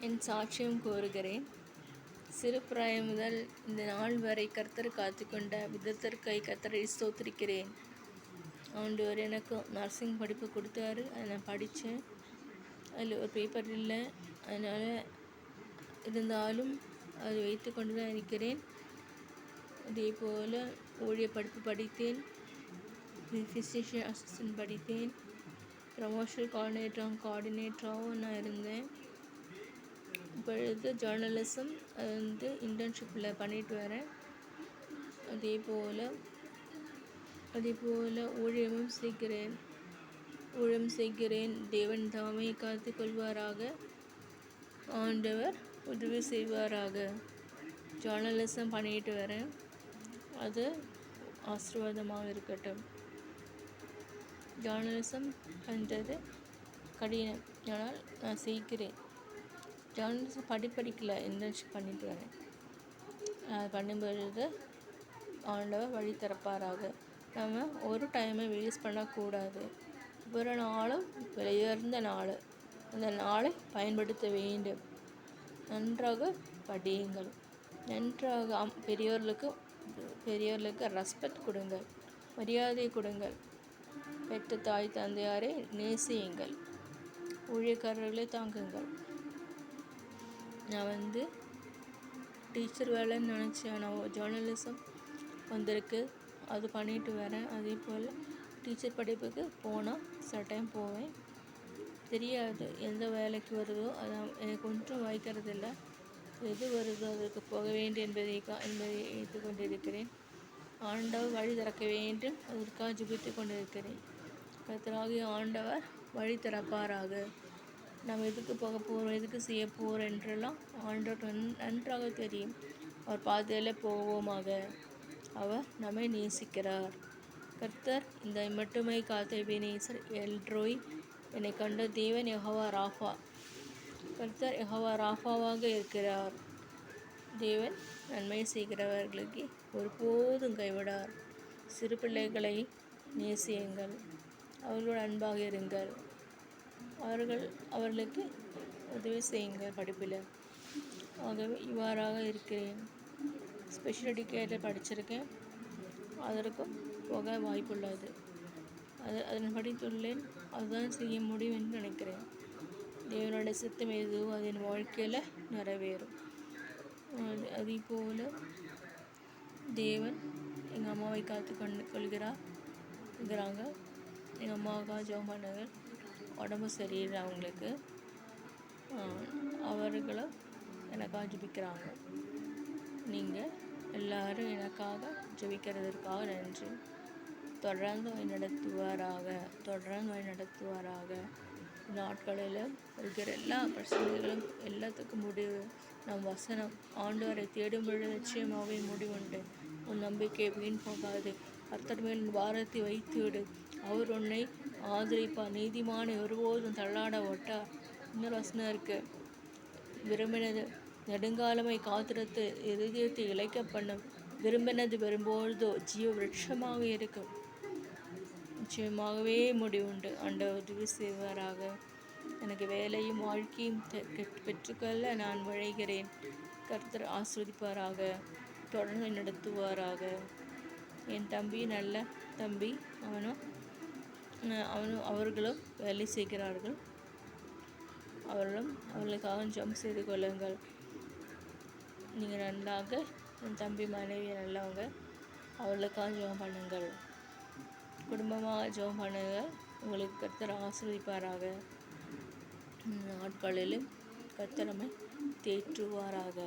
என் சாட்சியம் கூறுகிறேன். சிறு பிராயம் முதல் இந்த நாள் வரை கர்த்தர் காத்துக்கொண்ட விதத்திற்காய் கர்த்தரை ஸ்தோத்திரிக்கிறேன். ஆண்டவர் எனக்கு நர்சிங் படிப்பு கொடுத்தாரு. அதை நான் படித்தேன். அதில் ஒரு பேப்பர் இல்லை, அதனால் இருந்தாலும் அதை வைத்து கொண்டு தான் இருக்கிறேன். அதே போல் ஊழிய படிப்பு படித்தேன், ஃபிசிஷியன் அசிஸ்டன்ட் படித்தேன், ப்ரமோஷனல் கோஆர்டினேட்டராகவும் நான் இருந்தேன். இப்பொழுது ஜேர்னலிசம் இன்டர்ன்ஷிப்பில் பண்ணிட்டு வரேன். அதே போல் ஊழியம் செய்கிறேன். தேவன் தாமே காத்து கொள்வாராக. ஆண்டவர் உதவி செய்வாராக. ஜேர்னலிசம் பண்ணிட்டு வரேன். அது ஆசீர்வாதமாக இருக்கட்டும். ஜேர்னலிசம் பண்ணுறது கடினம், ஆனால் நான் செய்கிறேன். ஜேர்னலிசம் படிக்கல, இன்டர்ன்ஷிப் பண்ணிட்டு வரேன். பண்ணும்பொழுது ஆண்டவர் வழி திறப்பாராக. நம்ம ஒரு டைமை வேஸ்ட் பண்ணக்கூடாது. ஒரு நாளும் விலையுயர்ந்த நாள், அந்த நாளை பயன்படுத்த வேண்டும். நன்றாக படியுங்கள். நன்றாக பெரியோர்களுக்கு ரெஸ்பெக்ட் கொடுங்கள், மரியாதை கொடுங்கள். பெற்ற தாய் தந்தையாரை நேசியுங்கள். ஊழியக்காரர்களை தாங்குங்கள். நான் டீச்சர் வேலைன்னு நினச்சேன். நான் ஜேர்னலிசம் வந்திருக்கு, அது பண்ணிட்டு வரேன். அதே போல் டீச்சர் படிப்புக்கு போனால் சில டைம் போவேன். தெரியாது எந்த வேலைக்கு வருதோ, அதை எனக்கு ஒன்றும் வாய்க்கிறது இல்லை. எது வருதோ அதற்கு போக வேண்டும் என்பதை வைத்து கொண்டிருக்கிறேன். ஆண்டவர் வழி திறக்க வேண்டும், அதற்காக ஜெபித்து கொண்டிருக்கிறேன். கர்த்தராகிய ஆண்டவர் வழி திறப்பாராக. நாம் எதுக்கு போக போகிறோம், எதுக்கு செய்ய போகிறோம் என்றெல்லாம் ஆண்டவர் நன்றாக தெரியும். அவர் பாதையில் போவோமாக. அவர் நம்மை நேசிக்கிறார். கர்த்தர் இந்த மட்டுமை காத்த எபேனேசர் எல்ரோய், என்னை கண்ட தேவன் யெகோவா ராஃபா. கர்த்தர் யெகோவா ராஃபாவாக இருக்கிறார். தேவன் நன்மை செய்கிறவர்களுக்கு ஒருபோதும் கைவிடார். சிறு பிள்ளைகளை நேசியுங்கள், அவர்களோடு அன்பாக இருங்கள், அவர்களுக்கு உதவி செய்யுங்கள் படிப்பில். ஆகவே இவ்வாறாக இருக்கிறேன். ஸ்பெஷல் எஜுகேட்டர் படிச்சிருக்கேன், அதற்கும் போக வாய்ப்புள்ளது. அதன் படித்துள்ளேன். அதுதான் செய்ய முடியும் என்று நினைக்கிறேன். தேவனுடைய சித்தம் எதுவோ அதன் வாழ்க்கையில் நிறைவேறும். அதே போல் தேவன் எங்கள் அம்மாவை காத்து கொள்கிறாங்க. எங்கள் அம்மாவுக்காக ஜெபம் பண்ணுங்க. உடம்பு சரியில்லை அவங்களுக்கு, அவர்களும் எனக்காக ஜெபிக்கிறாங்க. நீங்கள் எல்லாரும் எனக்காக ஜெபிக்கிறதற்காக நன்றி. தொடர்ந்து வழி நடத்துவாராக. நாட்களில் இருக்கிற எல்லா பிரச்சனைகளும் எல்லாத்துக்கும் முடிவு நம் வசனம். ஆண்டவரை தேடும் பொழுது நிச்சயமாகவே முடிவுண்டு. உன் நம்பிக்கை வீண் போகாது. கர்த்தர் மேல் பாரத்தை வைத்துவிடு, அவர் உன்னை ஆதரிப்பார். நீதிமானை ஒருபோதும் தள்ளாட ஒட்டார். இன்னொரு வசனம் இருக்கு, விரும்பினது நெடுங்காலமை காத்திரத்து இருதயத்தை இழைக்க பண்ணும். விரும்பினது வரும்பொழுதோ ஜீவ விருட்சமாக இருக்கும். நிச்சயமாகவே முடிவுண்டு. ஆண்டவர் உதவி செய்வாராக. எனக்கு வேலையும் வாழ்க்கையும் பெற்றுக்கொள்ள நான் விழைகிறேன். கர்த்தர் ஆசீர்வதிப்பாராக, தொடர்ந்து நடத்துவாராக. என் தம்பி நல்ல தம்பி, அவர்களும் வேலை செய்கிறார்கள். அவர்களுக்காக ஜெபம் செய்து கொள்ளுங்கள். நீங்கள் நல்லாக, என் தம்பி மனைவி நல்லவங்க, அவர்களுக்காக ஜெபம் பண்ணுங்கள். குடும்பமாக ஜெபம் பண்ணுங்கள். உங்களுக்கு கர்த்தர் ஆசீர்வதிப்பாராக. நாட்களிலும் கர்த்தர் நம்மை தேற்றுவாராக.